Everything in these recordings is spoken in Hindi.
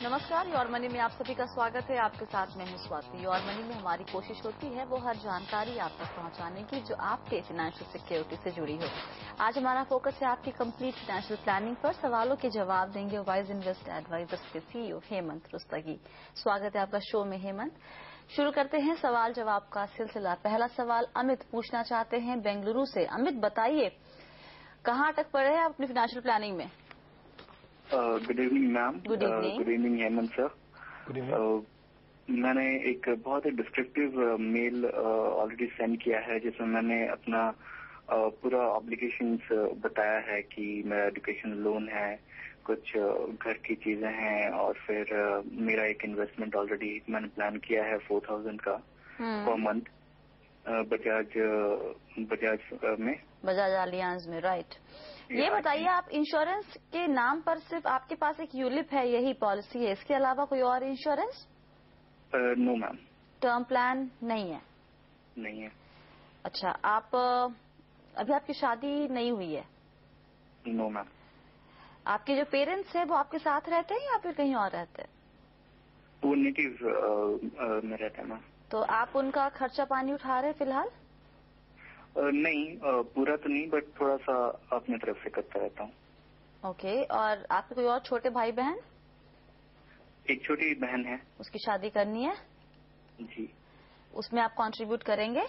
नमस्कार, योर मनी में आप सभी का स्वागत है। आपके साथ मैं हूं स्वाति। योर मनी में हमारी कोशिश होती है वो हर जानकारी आप तक पहुंचाने की जो आपके फाइनेंशियल सिक्योरिटी से जुड़ी हो। आज हमारा फोकस है आपकी कंप्लीट फाइनेंशियल प्लानिंग पर। सवालों के जवाब देंगे वाइज इन्वेस्ट एडवाइजर्स के सीईओ हेमंत रुस्तगी। स्वागत है आपका शो में हेमंत। शुरू करते हैं सवाल जवाब का सिलसिला। पहला सवाल अमित पूछना चाहते हैं बेंगलुरु से। अमित बताइए, कहाँ अटक पड़े हैं आप अपनी फाइनेंशियल प्लानिंग में? Good evening ma'am. Good evening Hemant sir. Good evening. मैंने एक बहुत ही डिस्क्रिप्टिव मेल ऑलरेडी सेंड किया है जिसमें मैंने अपना पूरा ऑब्लिगेशंस बताया है कि मेरा एजुकेशन लोन है, कुछ घर की चीजें हैं और फिर मेरा एक इन्वेस्टमेंट ऑलरेडी मैंने प्लान किया है 4000 का पर मंथ बजाज अलियांज में। राइट। ये बताइए, आप इंश्योरेंस के नाम पर सिर्फ आपके पास एक यूलिप है, यही पॉलिसी है, इसके अलावा कोई और insurance? No ma'am. Term plan नहीं है? नहीं है। अच्छा, आप अभी आपकी शादी नहीं हुई है? No ma'am. आपके जो पेरेंट्स हैं वो आपके साथ रहते हैं या फिर कहीं और रहते हैं? वो नेटिव में रहते हैं मैम। तो आप उनका खर्चा पानी उठा रहे हैं फिलहाल? नहीं, पूरा तो नहीं, बट थोड़ा सा अपने तरफ से करता रहता हूँ। ओके। और आपके कोई और छोटे भाई बहन? एक छोटी बहन है। उसकी शादी करनी है? जी। उसमें आप कंट्रीब्यूट करेंगे?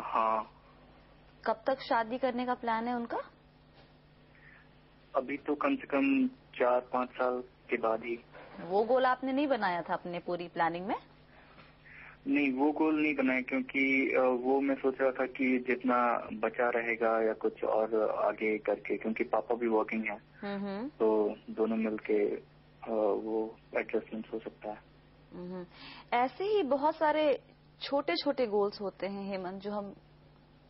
हाँ। कब तक शादी करने का प्लान है उनका? अभी तो कम से कम 4-5 साल के बाद ही। वो गोल आपने नहीं बनाया था अपने पूरी प्लानिंग में? नहीं, वो गोल नहीं बनाया क्योंकि वो मैं सोच रहा था कि जितना बचा रहेगा या कुछ और आगे करके, क्योंकि पापा भी वर्किंग है तो दोनों मिलके वो एडजस्टमेंट हो सकता है। ऐसे ही बहुत सारे छोटे छोटे गोल्स होते हैं हेमंत, जो हम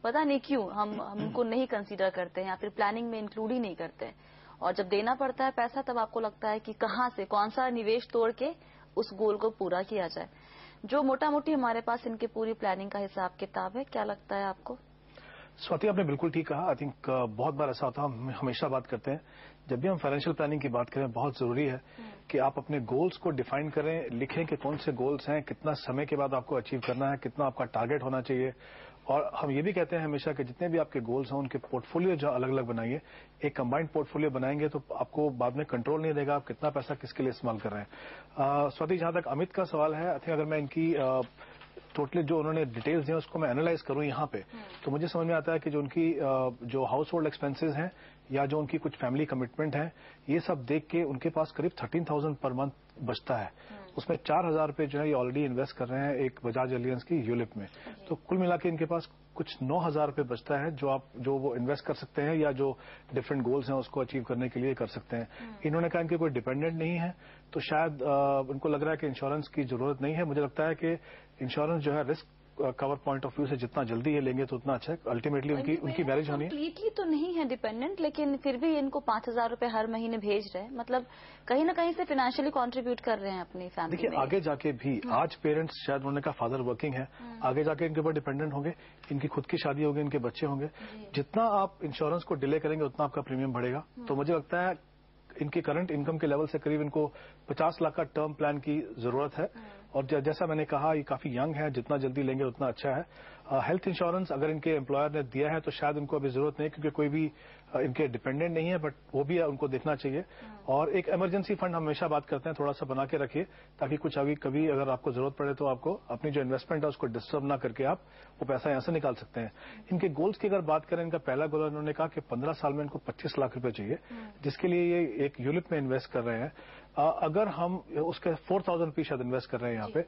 पता नहीं क्यों हम उनको नहीं कंसीडर करते हैं या फिर प्लानिंग में इंक्लूड ही नहीं करते हैं। और जब देना पड़ता है पैसा तब आपको लगता है कि कहाँ से कौन सा निवेश तोड़ के उस गोल को पूरा किया जाए। जो मोटा मोटी हमारे पास इनकी पूरी प्लानिंग का हिसाब किताब है, क्या लगता है आपको? स्वाति, आपने बिल्कुल ठीक कहा। आई थिंक बहुत बार ऐसा होता है, हम हमेशा बात करते हैं जब भी हम फाइनेंशियल प्लानिंग की बात करें, बहुत जरूरी है कि आप अपने गोल्स को डिफाइन करें, लिखें कि कौन से गोल्स हैं, कितना समय के बाद आपको अचीव करना है, कितना आपका टारगेट होना चाहिए। और हम ये भी कहते हैं हमेशा कि जितने भी आपके गोल्स हैं उनके पोर्टफोलियो जो अलग अलग बनाइए। एक कंबाइंड पोर्टफोलियो बनाएंगे तो आपको बाद में कंट्रोल नहीं देगा आप कितना पैसा किसके लिए इस्तेमाल कर रहे हैं। स्वाति, जहां तक अमित का सवाल है, आई थिंक अगर मैं इनकी टोटली जो उन्होंने डिटेल्स दिए उसको मैं एनालाइज करूं यहाँ पे, तो मुझे समझ में आता है कि जो उनकी जो हाउस होल्ड एक्सपेंसेस हैं या जो उनकी कुछ फैमिली कमिटमेंट है, ये सब देख के उनके पास करीब 13,000 पर मंथ बचता है। उसमें 4,000 रुपए जो है ये ऑलरेडी इन्वेस्ट कर रहे हैं एक बजाज एलियंस की यूलिप में। तो कुल मिला के इनके पास कुछ 9,000 रुपए बचता है जो वो इन्वेस्ट कर सकते हैं या जो डिफरेंट गोल्स हैं उसको अचीव करने के लिए कर सकते हैं। इन्होंने कहा इनके कोई डिपेंडेंट नहीं है, तो शायद उनको लग रहा है कि इंश्योरेंस की जरूरत नहीं है। मुझे लगता है कि इंश्योरेंस जो है risk cover point of view से जितना जल्दी ये लेंगे तो उतना अच्छा है। अल्टीमेटली उनकी मैरिज होनी है। कंप्लीटली तो नहीं है डिपेंडेंट, लेकिन फिर भी इनको 5,000 रुपए हर महीने भेज रहे हैं, मतलब कहीं ना कहीं से फाइनेंशियली कंट्रीब्यूट कर रहे हैं अपनी फैमिली में। देखिए, आगे जाके भी आज पेरेंट्स, शायद उन्होंने कहा फादर वर्किंग है, आगे जाके इनके ऊपर डिपेंडेंट होंगे, इनकी खुद की शादी होगी, इनके बच्चे होंगे। जितना आप इंश्योरेंस को डिले करेंगे उतना आपका प्रीमियम बढ़ेगा। तो मुझे लगता है इनकी करंट इनकम के लेवल से करीब इनको 50 लाख का टर्म प्लान की जरूरत है। और जैसा मैंने कहा, ये काफी यंग है, जितना जल्दी लेंगे उतना अच्छा है। हेल्थ इंश्योरेंस अगर इनके एम्प्लॉयर ने दिया है तो शायद उनको अभी जरूरत नहीं, क्योंकि कोई भी इनके डिपेंडेंट नहीं है, बट वो भी उनको देखना चाहिए। और एक इमरजेंसी फंड हमेशा बात करते हैं, थोड़ा सा बना के रखिए, ताकि कुछ अभी कभी अगर आपको जरूरत पड़े तो आपको अपनी जो इन्वेस्टमेंट है उसको डिस्टर्ब ना करके आप वो पैसा यहां से निकाल सकते हैं। इनके गोल्स की अगर बात करें, इनका पहला गोल इन्होंने कहा कि 15 साल में इनको 25 लाख रुपए चाहिए, जिसके लिए ये एक यूलिप में इन्वेस्ट कर रहे हैं। अगर हम उसके 4,000 रुपीज शायद इन्वेस्ट कर रहे हैं यहाँ पे,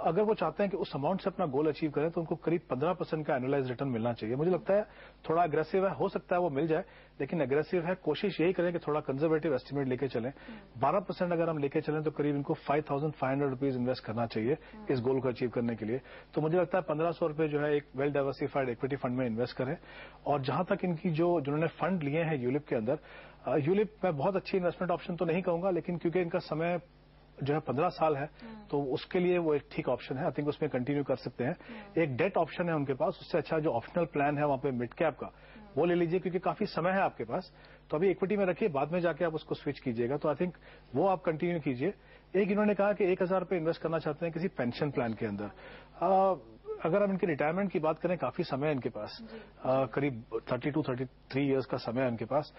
अगर वो चाहते हैं कि उस अमाउंट से अपना गोल अचीव करें तो उनको करीब 15% का एनुअलाइज रिटर्न मिलना चाहिए। मुझे लगता है थोड़ा अग्रेसिव है, हो सकता है वो मिल जाए, लेकिन अग्रेसिव है। कोशिश यही करें कि थोड़ा कंजर्वेटिव एस्टिमेट लेके चलें। 12% अगर हम लेके चलें तो करीब इनको 5,500 रुपीज इन्वेस्ट करना चाहिए इस गोल को अचीव करने के लिए। तो मुझे लगता है 1,500 रुपए जो है एक वेल डाइवर्सिफाइड इक्विटी फंड में इन्वेस्ट करें। और जहां तक इनकी जिन्होंने फंड लिए हैं यूलिप के अंदर, यूलिप मैं बहुत अच्छी इन्वेस्टमेंट ऑप्शन तो नहीं कहूंगा, लेकिन क्योंकि इनका समय जो है 15 साल है, तो उसके लिए वो एक ठीक ऑप्शन है। आई थिंक उसमें कंटिन्यू कर सकते हैं। एक डेट ऑप्शन है उनके पास, उससे अच्छा जो ऑप्शनल प्लान है वहां पे मिड कैप का, वो ले लीजिए, क्योंकि काफी समय है आपके पास। तो अभी इक्विटी में रखिए, बाद में जाके आप उसको स्विच कीजिएगा। तो आई थिंक वो आप कंटिन्यू कीजिए। एक इन्होंने कहा कि 1,000 रुपये इन्वेस्ट करना चाहते हैं किसी पेंशन प्लान के अंदर। अगर हम इनके रिटायरमेंट की बात करें, काफी समय है इनके पास, करीब 32-33 इयर्स का समय है इनके पास।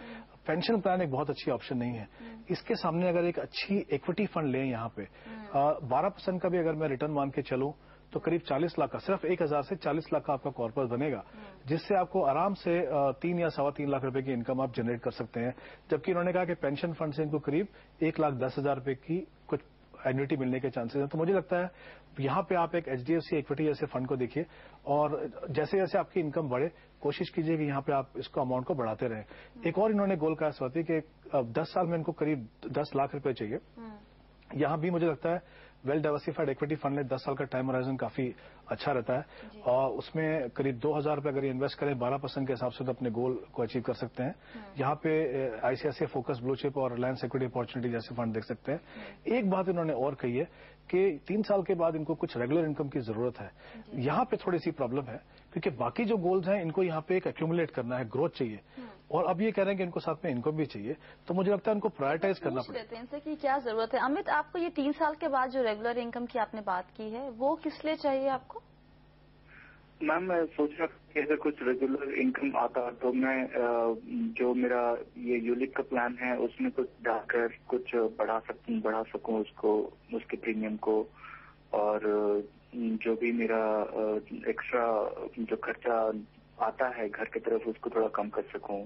पेंशन प्लान एक बहुत अच्छी ऑप्शन नहीं है। इसके सामने अगर एक अच्छी इक्विटी फंड लें यहाँ पे, 12% का भी अगर मैं रिटर्न मान के चलूं, तो करीब 40 लाख का, सिर्फ 1,000 से 40 लाख का आपका कॉर्पस बनेगा, जिससे आपको आराम से 3 या 3.25 लाख रुपए की इनकम आप जनरेट कर सकते हैं। जबकि उन्होंने कहा कि पेंशन फंड से इनको करीब 1,10,000 रुपए की कुछ एन्युटी मिलने के चांसेस हैं। तो मुझे लगता है यहाँ पे आप एक HDFC इक्विटी जैसे फंड को देखिए, और जैसे जैसे आपकी इनकम बढ़े, कोशिश कीजिए कि यहाँ पे आप इसको अमाउंट को बढ़ाते रहें। एक और इन्होंने गोल कहा स्वाति कि 10 साल में इनको करीब 10 लाख रुपए चाहिए। यहाँ भी मुझे लगता है वेल डाइवर्सिफाइड इक्विटी फंड में 10 साल का टाइम होराइजन काफी अच्छा रहता है, और उसमें करीब 2,000 रुपए अगर इन्वेस्ट करें 12% के हिसाब से, तो अपने गोल को अचीव कर सकते हैं। यहाँ पे ICICI फोकस ब्लू चिप और रिलायंस इक्विटी अपॉर्चुनिटी जैसे फंड देख सकते हैं। एक बात इन्होंने और कही है कि 3 साल के बाद इनको कुछ रेगुलर इनकम की जरूरत है। यहाँ पे थोड़ी सी प्रॉब्लम है, क्योंकि बाकी जो गोल्स हैं इनको यहाँ पे एक एक्यूमुलेट करना है, ग्रोथ चाहिए, और अब ये कह रहे हैं कि इनको साथ में इनकम भी चाहिए। तो मुझे लगता है इनको प्रायोरिटाइज करना पड़ेगा। इनसे कि क्या जरूरत है। अमित, आपको ये 3 साल के बाद जो रेगुलर इनकम की आपने बात की है, वो किस लिए चाहिए आपको? मैम, मैं सोच रहा कि अगर कुछ रेगुलर इनकम आता तो मैं जो मेरा ये यूलिप का प्लान है उसमें कुछ डालकर कुछ बढ़ा सकूं उसको, उसके प्रीमियम को, और जो भी मेरा एक्स्ट्रा जो खर्चा आता है घर की तरफ उसको थोड़ा कम कर सकूं।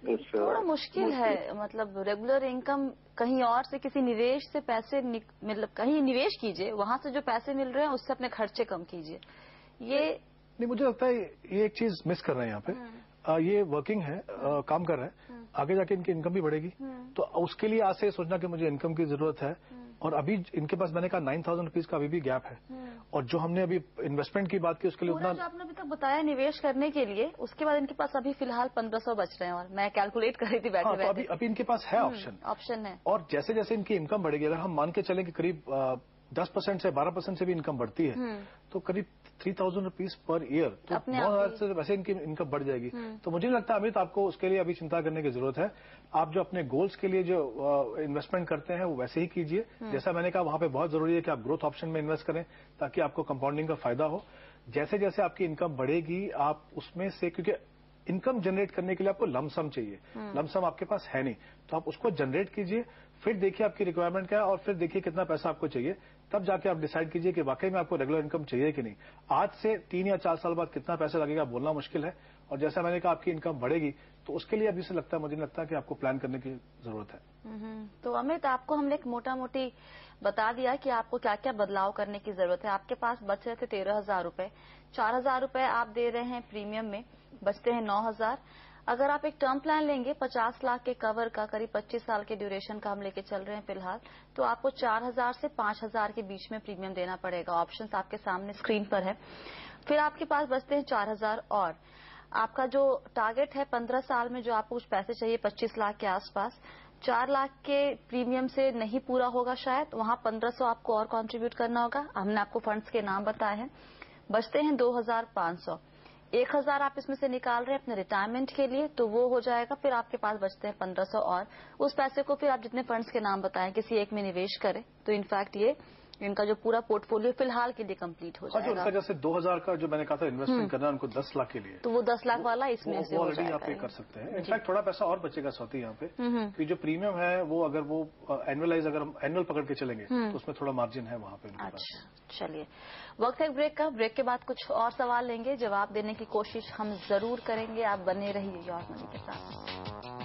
थोड़ा मुश्किल है, मतलब रेगुलर इनकम कहीं और से, किसी निवेश से पैसे, मतलब कहीं निवेश कीजिए, वहां से जो पैसे मिल रहे हैं उससे अपने खर्चे कम कीजिए। ये नहीं, मुझे लगता है ये एक चीज मिस कर रहे हैं यहाँ पे। ये वर्किंग है, काम कर रहे हैं, आगे जाके इनकी इनकम भी बढ़ेगी। तो उसके लिए आज से सोचना कि मुझे इनकम की जरूरत है, और अभी इनके पास मैंने कहा 9,000 रुपीज का अभी भी गैप है, और जो हमने अभी इन्वेस्टमेंट की बात की उसके लिए उतना जो आपने अभी तक बताया निवेश करने के लिए, उसके बाद इनके पास अभी फिलहाल 1,500 बच रहे हैं, और मैं कैलकुलेट कर रही थी बैठे बैठे। तो अभी इनके पास है ऑप्शन है, और जैसे जैसे इनकी इनकम बढ़ेगी, अगर हम मान के चलें कि करीब 10% से 12% से भी इनकम बढ़ती है, तो करीब 3,000 रुपीज पर ईयर, तो 9,000 से वैसे इनकी इनकम बढ़ जाएगी। तो मुझे लगता है अमित, आपको उसके लिए अभी चिंता करने की जरूरत है। आप जो अपने गोल्स के लिए जो इन्वेस्टमेंट करते हैं वो वैसे ही कीजिए। जैसा मैंने कहा, वहां पे बहुत जरूरी है कि आप ग्रोथ ऑप्शन में इन्वेस्ट करें, ताकि आपको कंपाउंडिंग का फायदा हो। जैसे जैसे आपकी इनकम बढ़ेगी, आप उसमें से, क्योंकि इनकम जनरेट करने के लिए आपको लमसम चाहिए, लमसम आपके पास है नहीं, तो आप उसको जनरेट कीजिए, फिर देखिए आपकी रिक्वायरमेंट क्या है, और फिर देखिए कितना पैसा आपको चाहिए, तब जाके आप डिसाइड कीजिए कि वाकई में आपको रेगुलर इनकम चाहिए कि नहीं। आज से 3 या 4 साल बाद कितना पैसा लगेगा बोलना मुश्किल है, और जैसा मैंने कहा आपकी इनकम बढ़ेगी, तो उसके लिए अभी से लगता है, मुझे नहीं लगता कि आपको प्लान करने की जरूरत है। तो अमित, आपको हमने एक मोटा मोटी बता दिया कि आपको क्या क्या बदलाव करने की जरूरत है। आपके पास बच रहे थे 13,000 रुपए, 4,000 रुपए आप दे रहे हैं प्रीमियम में, बचते हैं 9,000। अगर आप एक टर्म प्लान लेंगे 50 लाख के कवर का, करीब 25 साल के ड्यूरेशन का हम लेके चल रहे हैं फिलहाल, तो आपको 4,000 से 5,000 के बीच में प्रीमियम देना पड़ेगा। ऑप्शंस आपके सामने स्क्रीन पर है। फिर आपके पास बचते हैं 4,000, और आपका जो टारगेट है 15 साल में जो आपको कुछ पैसे चाहिए 25 लाख के आसपास, 4 लाख के प्रीमियम से नहीं पूरा होगा शायद, वहां 1,500 आपको और कंट्रीब्यूट करना होगा। हमने आपको फंड्स के नाम बताए हैं। बचते हैं 2,500, 1,000 आप इसमें से निकाल रहे हैं अपने रिटायरमेंट के लिए, तो वो हो जाएगा। फिर आपके पास बचते हैं 1,500, और उस पैसे को फिर आप जितने फंड्स के नाम बताएं किसी एक में निवेश करें, तो इनफैक्ट ये इनका जो पूरा पोर्टफोलियो फिलहाल के लिए कंप्लीट हो जाएगा। जो जैसे 2,000 का जो मैंने कहा था इन्वेस्टमेंट करना है उनको 10 लाख के लिए, तो वो 10 लाख वाला इसमें से हो जाएगा। आप ये कर सकते हैं। इनफैक्ट थोड़ा पैसा और बचेगा स्वाति यहाँ पे, कि जो प्रीमियम है वो अगर वो एनुअलाइज, अगर हम एनुअल पकड़ के चलेंगे तो उसमें थोड़ा मार्जिन है वहाँ पे। अच्छा, चलिए, वक्त है ब्रेक का। ब्रेक के बाद कुछ और सवाल लेंगे, जवाब देने की कोशिश हम जरूर करेंगे। आप बने रहिए योर मनी के साथ।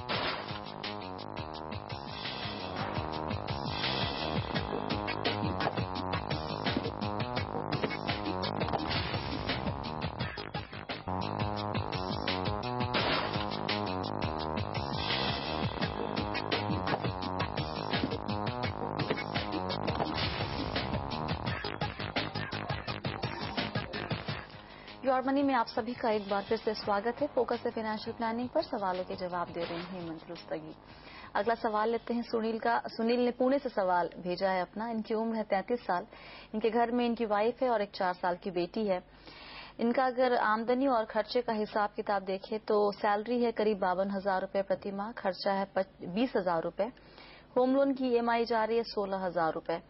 योर मनी में आप सभी का एक बार फिर से स्वागत है। फोकस है फाइनेंशियल प्लानिंग पर, सवालों के जवाब दे रहे हैं हेमंत रुस्तगी। अगला सवाल लेते हैं सुनील का। सुनील ने पुणे से सवाल भेजा है अपना। इनकी उम्र है 33 साल। इनके घर में इनकी वाइफ है और एक 4 साल की बेटी है। इनका अगर आमदनी और खर्चे का हिसाब किताब देखें तो सैलरी है करीब 52,000 रूपये प्रति माह, खर्चा है 20,000 रूपये, होम लोन की EMI जा रही है 16,000 रूपये।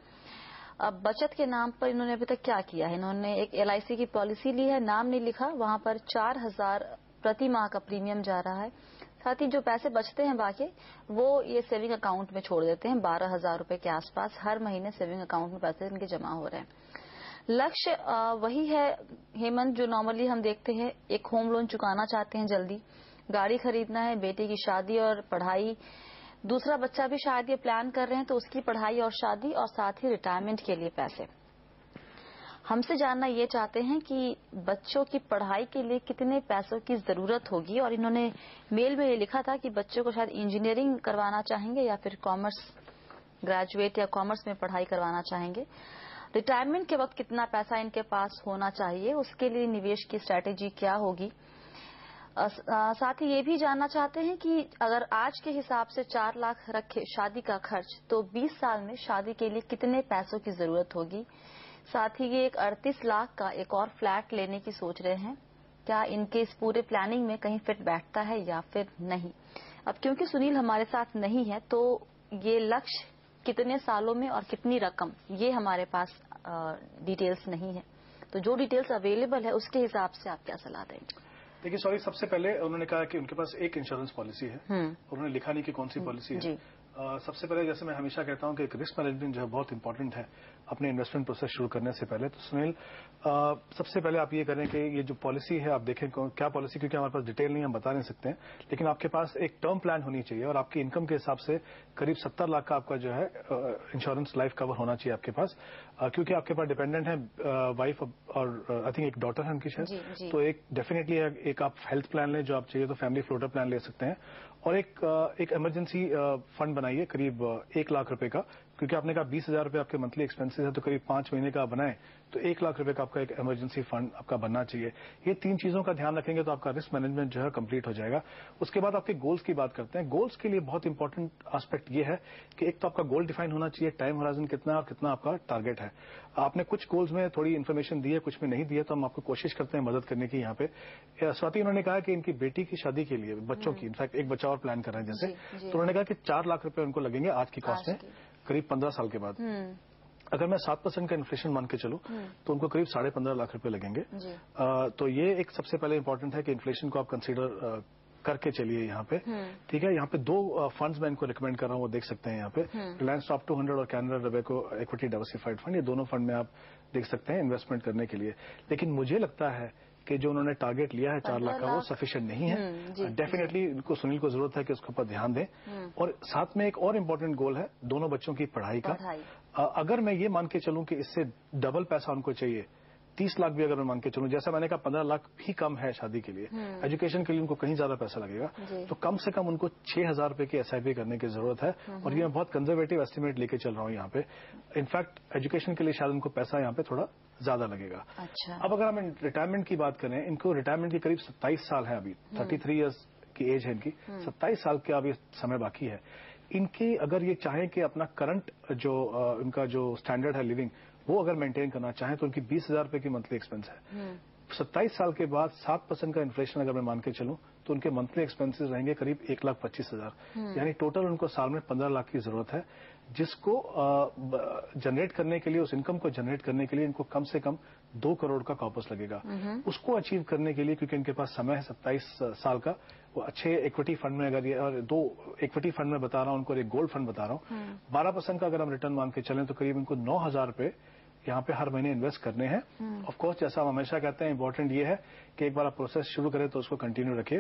अब बचत के नाम पर इन्होंने अभी तक क्या किया है, इन्होंने एक LIC की पॉलिसी ली है, नाम नहीं लिखा, वहां पर 4,000 प्रति माह का प्रीमियम जा रहा है। साथ ही जो पैसे बचते हैं बाकी वो ये सेविंग अकाउंट में छोड़ देते हैं। 12,000 रूपये के आसपास हर महीने सेविंग अकाउंट में पैसे इनके जमा हो रहे हैं। लक्ष्य वही है हेमंत जो नॉर्मली हम देखते हैं, एक होम लोन चुकाना चाहते हैं जल्दी, गाड़ी खरीदना है, बेटे की शादी और पढ़ाई, दूसरा बच्चा भी शायद ये प्लान कर रहे हैं तो उसकी पढ़ाई और शादी, और साथ ही रिटायरमेंट के लिए पैसे। हमसे जानना ये चाहते हैं कि बच्चों की पढ़ाई के लिए कितने पैसों की जरूरत होगी, और इन्होंने मेल में ये लिखा था कि बच्चों को शायद इंजीनियरिंग करवाना चाहेंगे या फिर कॉमर्स ग्रेजुएट या कॉमर्स में पढ़ाई करवाना चाहेंगे। रिटायरमेंट के वक्त कितना पैसा इनके पास होना चाहिए, उसके लिए निवेश की स्ट्रैटेजी क्या होगी। साथ ही ये भी जानना चाहते हैं कि अगर आज के हिसाब से 4 लाख रखे शादी का खर्च, तो 20 साल में शादी के लिए कितने पैसों की जरूरत होगी। साथ ही ये एक 38 लाख का एक और फ्लैट लेने की सोच रहे हैं, क्या इनके इस पूरे प्लानिंग में कहीं फिट बैठता है या फिर नहीं। अब क्योंकि सुनील हमारे साथ नहीं है तो ये लक्ष्य कितने सालों में और कितनी रकम, ये हमारे पास डिटेल्स नहीं है। तो जो डिटेल्स अवेलेबल है उसके हिसाब से आप क्या सलाह देंगे। देखिए सॉरी, सबसे पहले उन्होंने कहा कि उनके पास एक इंश्योरेंस पॉलिसी है, उन्होंने लिखा नहीं कि कौन सी पॉलिसी है। सबसे पहले जैसे मैं हमेशा कहता हूं कि एक रिस्क मैनेजमेंट जो है बहुत इंपॉर्टेंट है अपने इन्वेस्टमेंट प्रोसेस शुरू करने से पहले। तो सुनील, सबसे पहले आप ये करें कि ये जो पॉलिसी है आप देखें क्या पॉलिसी, क्योंकि हमारे पास डिटेल नहीं, हम बता नहीं सकते हैं, लेकिन आपके पास एक टर्म प्लान होनी चाहिए और आपकी इनकम के हिसाब से करीब 70 लाख का आपका जो है इंश्योरेंस लाइफ कवर होना चाहिए आपके पास, क्योंकि आपके पास डिपेंडेंट है वाइफ और आई थिंक एक डॉटर है उनकी शायद। तो एक डेफिनेटली एक आप हेल्थ प्लान लें, जो आप चाहिए तो फैमिली फ्लोटर प्लान ले सकते हैं, और एक इमरजेंसी फंड बनाइए करीब 1 लाख रुपए का, क्योंकि आपने कहा 20,000 रुपए आपके मंथली एक्सपेंसेस है, तो करीब 5 महीने का बनाए तो 1 लाख रुपए का आपका एक इमरजेंसी फंड आपका बनना चाहिए। ये 3 चीजों का ध्यान रखेंगे तो आपका रिस्क मैनेजमेंट जो है कंप्लीट हो जाएगा। उसके बाद आपके गोल्स की बात करते हैं। गोल्स के लिए बहुत इंपॉर्टेंट एस्पेक्ट ये है कि एक तो आपका गोल डिफाइन होना चाहिए, टाइम होराइजन कितना है और कितना आपका टारगेट है। आपने कुछ गोल्स में थोड़ी इन्फॉर्मेशन दी है, कुछ में नहीं दी है, तो हम आपको कोशिश करते हैं मदद करने की। यहाँ पे स्वाति उन्होंने कहा कि इनकी बेटी की शादी के लिए बच्चों की, इनफैक्ट एक बच्चा और प्लान कर रहे हैं जैसे, तो उन्होंने कहा कि 4 लाख रुपए उनको लगेंगे आज की कॉस्ट में, करीब 15 साल के बाद। अगर मैं 7% का इन्फ्लेशन मान के चलूं तो उनको करीब 15.5 लाख रुपए लगेंगे। तो ये एक सबसे पहले इंपॉर्टेंट है कि इन्फ्लेशन को आप कंसीडर करके चलिए यहाँ पे। ठीक है, यहाँ पे 2 फंड्स मैं इनको रिकमेंड कर रहा हूँ, वो देख सकते हैं यहाँ पे, रिलायंस टॉप 200 और Canara Robeco equity diversified fund, ये दोनों फंड में आप देख सकते हैं इन्वेस्टमेंट करने के लिए। लेकिन मुझे लगता है कि जो उन्होंने टारगेट लिया है 4 लाख का, वो सफिशिएंट नहीं है। डेफिनेटली इनको सुनील को जरूरत है कि उसके ऊपर ध्यान दें। और साथ में एक और इम्पोर्टेंट गोल है दोनों बच्चों की पढ़ाई का। अगर मैं ये मान के चलूं कि इससे डबल पैसा उनको चाहिए, 30 लाख भी अगर मैं मान के चलूं, जैसा मैंने कहा 15 लाख भी कम है शादी के लिए, एजुकेशन के लिए उनको कहीं ज्यादा पैसा लगेगा, तो कम से कम उनको 6,000 रुपए की SIP करने की जरूरत है। और ये मैं बहुत कंजर्वेटिव एस्टिमेट लेके चल रहा हूं यहाँ पे। इनफैक्ट एजुकेशन के लिए शायद उनको पैसा यहाँ पे थोड़ा ज्यादा लगेगा। अच्छा। अब अगर हम रिटायरमेंट की बात करें, इनको रिटायरमेंट की करीब 27 साल है अभी, 33 ईयर्स की एज है इनकी, 27 साल का अभी समय बाकी है इनकी। अगर ये चाहें कि अपना करंट जो इनका जो स्टैंडर्ड है लिविंग, वो अगर मेंटेन करना चाहें, तो उनकी 20,000 रुपए की मंथली एक्सपेंस है। 27 साल के बाद 7% का इन्फ्लेशन अगर मैं मान के चलूं तो उनके मंथली एक्सपेंसेस रहेंगे करीब 1,25,000, यानी टोटल उनको साल में 15 लाख की जरूरत है, जिसको जनरेट करने के लिए, उस इनकम को जनरेट करने के लिए इनको कम से कम 2 करोड़ का कॉर्पस लगेगा। उसको अचीव करने के लिए, क्योंकि इनके पास समय है 27 साल का, वो अच्छे इक्विटी फंड में, अगर ये, और 2 इक्विटी फंड में बता रहा हूं उनको, और एक गोल्ड फंड बता रहा हूं, 12% का अगर हम रिटर्न मान के चलें तो करीब इनको 9,000 रुपए यहाँ पे हर महीने इन्वेस्ट करने हैं। ऑफ कोर्स जैसा हम हमेशा कहते हैं, इंपॉर्टेंट ये है कि एक बार आप प्रोसेस शुरू करें तो उसको कंटिन्यू रखिए।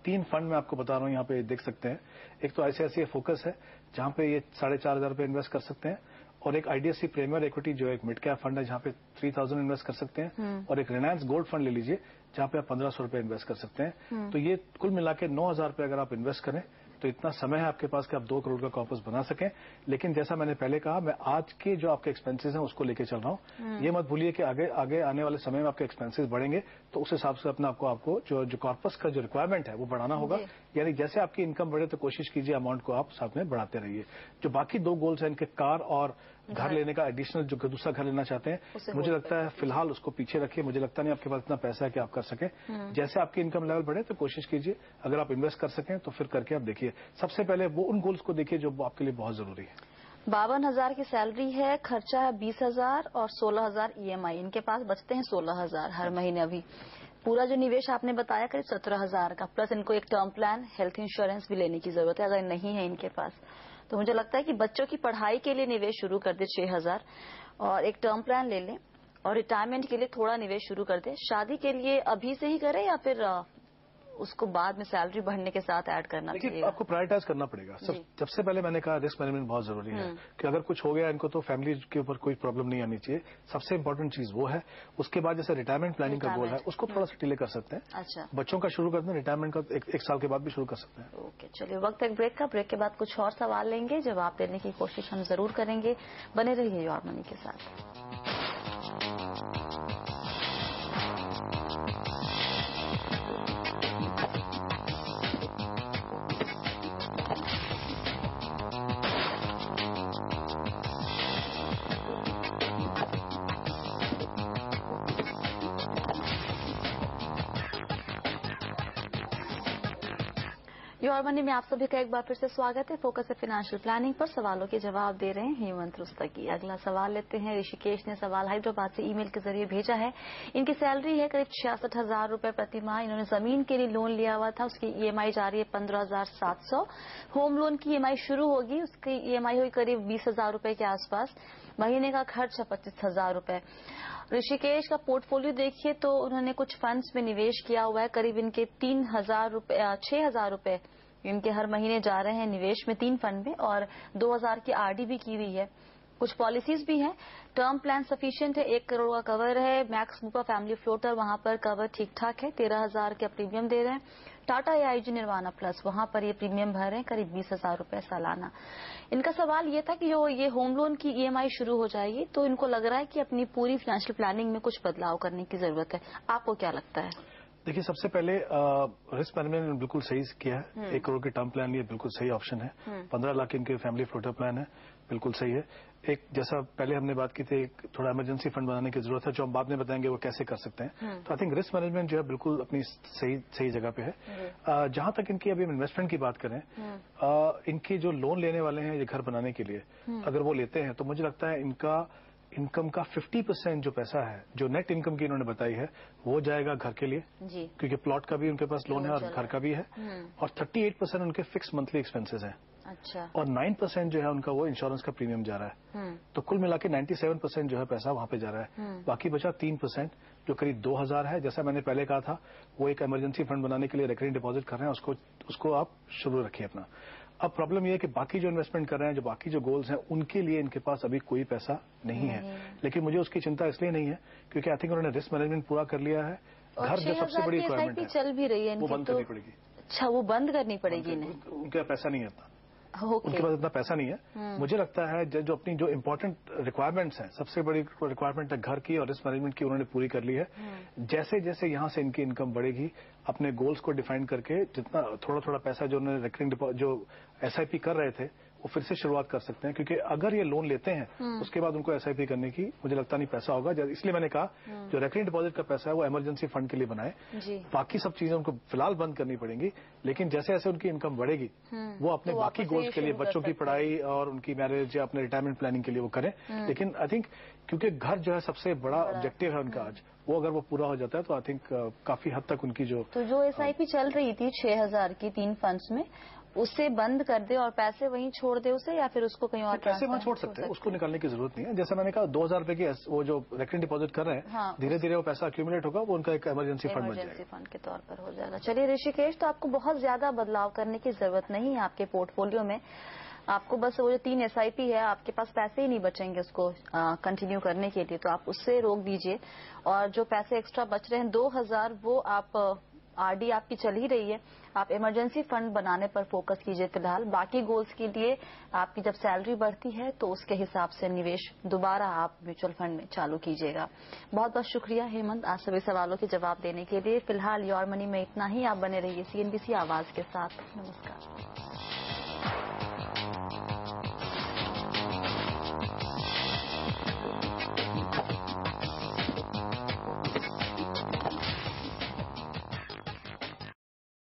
3 फंड मैं आपको बता रहा हूँ, यहाँ पे देख सकते हैं। एक तो ICICI फोकस है, जहाँ पे ये 4,500 रुपए इन्वेस्ट कर सकते हैं, और एक IDFC प्रीमियर इक्विटी जो एक मिड कैप फंड है, जहाँ पे 3,000 इन्वेस्ट कर सकते हैं, और एक रिलायंस गोल्ड फंड ले लीजिए, जहाँ पे आप 1,500 रुपए इन्वेस्ट कर सकते हैं। तो ये कुल मिला के 9,000 रुपए अगर आप इन्वेस्ट करें तो इतना समय है आपके पास कि आप 2 करोड़ का कॉर्पस बना सकें। लेकिन जैसा मैंने पहले कहा, मैं आज के जो आपके एक्सपेंसेस हैं उसको लेके चल रहा हूं। ये मत भूलिए कि आगे आने वाले समय में आपके एक्सपेंसेस बढ़ेंगे, तो उस हिसाब से अपना आपको जो कॉर्पस का जो रिक्वायरमेंट है वो बढ़ाना होगा। यानी जैसे आपकी इनकम बढ़े तो कोशिश कीजिए अमाउंट को आप साथ में बढ़ाते रहिए। जो बाकी 2 गोल्स हैं इनके, कार और घर लेने का, एडिशनल जो दूसरा घर लेना चाहते हैं, मुझे लगता है फिलहाल उसको पीछे रखिए। मुझे लगता नहीं आपके पास इतना पैसा है कि आप कर सकें। जैसे आपकी इनकम लेवल बढ़े तो कोशिश कीजिए, अगर आप इन्वेस्ट कर सकें तो फिर करके आप देखिए। सबसे पहले वो उन गोल्स को देखिए जो आपके लिए बहुत जरूरी है। 52,000 की सैलरी है, खर्चा है 20,000 और 16,000 EMI। इनके पास बचते हैं 16,000 हर महीने। अभी पूरा जो निवेश आपने बताया करीब 17,000 का, प्लस इनको एक टर्म प्लान, हेल्थ इंश्योरेंस भी लेने की जरूरत है अगर नहीं है इनके पास। तो मुझे लगता है कि बच्चों की पढ़ाई के लिए निवेश शुरू कर दे 6,000 और एक टर्म प्लान ले लें, और रिटायरमेंट के लिए थोड़ा निवेश शुरू कर दे। शादी के लिए अभी से ही करें या फिर उसको बाद में सैलरी बढ़ने के साथ ऐड करना चाहिए? आपको प्रायोरिटाइज करना पड़ेगा। सबसे पहले मैंने कहा रिस्क मैनेजमेंट बहुत जरूरी है कि अगर कुछ हो गया इनको तो फैमिली के ऊपर कोई प्रॉब्लम नहीं आनी चाहिए। सबसे इंपॉर्टेंट चीज वो है। उसके बाद जैसे रिटायरमेंट प्लानिंग का गोल है उसको थोड़ा सा डिले कर सकते हैं। अच्छा, बच्चों का शुरू करते हैं, रिटायरमेंट का एक साल के बाद भी शुरू कर सकते हैं। ओके, चलिए वक्त एक ब्रेक का। ब्रेक के बाद कुछ और सवाल लेंगे, जवाब देने की कोशिश हम जरूर करेंगे। बने रहिए योर मनी के साथ। योर मनी में आप सभी का एक बार फिर से स्वागत है। फोकस है फाइनेंशियल प्लानिंग पर। सवालों के जवाब दे रहे हैं हेमंत रुस्तगी। अगला सवाल लेते हैं। ऋषिकेश ने सवाल हैदराबाद से ईमेल के जरिए भेजा है। इनकी सैलरी है करीब 66,000 रुपए प्रति माह। इन्होंने जमीन के लिए लोन लिया हुआ था, उसकी EMI जा रही है 15,700। होम लोन की EMI शुरू होगी, उसकी EMI हुई करीब 20,000 रुपए के आसपास। महीने का खर्च है 25,000 रुपए। ऋषिकेश का पोर्टफोलियो देखिए तो उन्होंने कुछ फंड्स में निवेश किया हुआ है। करीब इनके 6,000 रुपए इनके हर महीने जा रहे हैं निवेश में 3 फंड में, और 2,000 की RD भी की हुई है। कुछ पॉलिसीज भी हैं। टर्म प्लान सफिशिएंट है, 1 करोड़ का कवर है। मैक्स बुपा फैमिली फ्लोटर, वहां पर कवर ठीक ठाक है, 13,000 का प्रीमियम दे रहे हैं। टाटा AIG निर्वाणा प्लस, वहां पर ये प्रीमियम भर रहे हैं करीब 20,000 रुपए सालाना। इनका सवाल ये था कि जो ये होम लोन की EMI शुरू हो जाएगी तो इनको लग रहा है कि अपनी पूरी फाइनेंशियल प्लानिंग में कुछ बदलाव करने की जरूरत है। आपको क्या लगता है? देखिए, सबसे पहले रिस्क मैनेजमेंट ने बिल्कुल सही किया है। 1 करोड़ के टर्म प्लान लिए बिल्कुल सही ऑप्शन है। 15 लाख इनके फैमिली फ्लोटर प्लान है, बिल्कुल सही है। एक जैसा पहले हमने बात की थी, थोड़ा इमरजेंसी फंड बनाने की जरूरत है, जो हम बाद में बताएंगे वो कैसे कर सकते हैं। तो आई थिंक रिस्क मैनेजमेंट जो है बिल्कुल अपनी सही जगह पे है। जहां तक इनकी अभी इन्वेस्टमेंट की बात करें, इनके जो लोन लेने वाले हैं ये घर बनाने के लिए, अगर वो लेते हैं तो मुझे लगता है इनका इनकम का 50% जो पैसा है, जो नेट इनकम की इन्होंने बताई है, वो जाएगा घर के लिए जी, क्योंकि प्लॉट का भी उनके पास लोन है और घर का भी है। और 38% उनके फिक्स मंथली एक्सपेंसेस हैं। अच्छा। और 9% जो है उनका वो इंश्योरेंस का प्रीमियम जा रहा है। तो कुल मिला के 97% जो है पैसा वहां पे जा रहा है। बाकी बचा 3% जो करीब 2,000 है। जैसा मैंने पहले कहा था, वो एक इमरजेंसी फंड बनाने के लिए रिकरिंग डिपॉजिट कर रहे हैं, उसको आप शुरू रखिए अपना। अब प्रॉब्लम यह है कि बाकी जो इन्वेस्टमेंट कर रहे हैं, जो बाकी जो गोल्स हैं, उनके लिए इनके पास अभी कोई पैसा नहीं है। लेकिन मुझे उसकी चिंता इसलिए नहीं है क्योंकि आई थिंक उन्होंने रिस्क मैनेजमेंट पूरा कर लिया है। घर जो सबसे बड़ी रिक्वायरमेंट है चल भी रही है, वो बंद करनी पड़ेगी। अच्छा, वो बंद करनी पड़ेगी इन्हें? उनका पैसा नहीं है इतना। उनके पास इतना पैसा नहीं है। मुझे लगता है जो अपनी जो इम्पोर्टेंट रिक्वायरमेंट्स हैं, सबसे बड़ी रिक्वायरमेंट है घर की और रिस्क मैनेजमेंट की, उन्होंने पूरी कर ली है। जैसे जैसे यहां से इनकी इनकम बढ़ेगी, अपने गोल्स को डिफाइन करके जितना थोड़ा थोड़ा पैसा जो उन्होंने रिकरिंग जो SIP कर रहे थे वो फिर से शुरुआत कर सकते हैं। क्योंकि अगर ये लोन लेते हैं उसके बाद उनको SIP करने की मुझे लगता नहीं पैसा होगा। इसलिए मैंने कहा जो रिकरिंग डिपॉजिट का पैसा है वो इमरजेंसी फंड के लिए बनाए। बाकी सब चीजें उनको फिलहाल बंद करनी पड़ेंगी, लेकिन जैसे जैसे उनकी इनकम बढ़ेगी वो अपने बाकी गोल्स के लिए, बच्चों की पढ़ाई और उनकी मैरिज या अपने रिटायरमेंट प्लानिंग के लिए वो करें। लेकिन आई थिंक क्योंकि घर जो है सबसे बड़ा ऑब्जेक्टिव है उनका आज, वो अगर वो पूरा हो जाता है तो आई थिंक काफी हद तक उनकी जो SIP चल रही थी 6,000 की 3 फंड्स में, उससे बंद कर दे और पैसे वहीं छोड़ दे उसे, या फिर उसको कहीं और पैसे वहां छोड़ सकते हैं, उसको निकालने की जरूरत नहीं है। जैसा मैंने कहा 2,000 रुपए की वो जो रिकरिंग डिपॉजिट कर रहे हैं, धीरे धीरे वो पैसा एक्यूमुलेट होगा, वो उनका एक इमरजेंसी फंड बन जाएगा, इमरजेंसी फंड के तौर पर हो जाएगा। चलिए ऋषिकेश, तो आपको बहुत ज्यादा बदलाव करने की जरूरत नहीं है आपके पोर्टफोलियो में। आपको बस वो जो 3 SIP है, आपके पास पैसे ही नहीं बचेंगे उसको कंटिन्यू करने के लिए, तो आप उससे रोक दीजिए। और जो पैसे एक्स्ट्रा बच रहे हैं 2,000, वो आप आरडी आपकी चल ही रही है, आप इमरजेंसी फंड बनाने पर फोकस कीजिए फिलहाल। बाकी गोल्स के लिए आपकी जब सैलरी बढ़ती है तो उसके हिसाब से निवेश दोबारा आप म्यूचुअल फंड में चालू कीजिएगा। बहुत बहुत शुक्रिया हेमंत आज सभी सवालों के जवाब देने के लिए। फिलहाल योर मनी में इतना ही। आप बने रहिए CNBC आवाज के साथ। नमस्कार।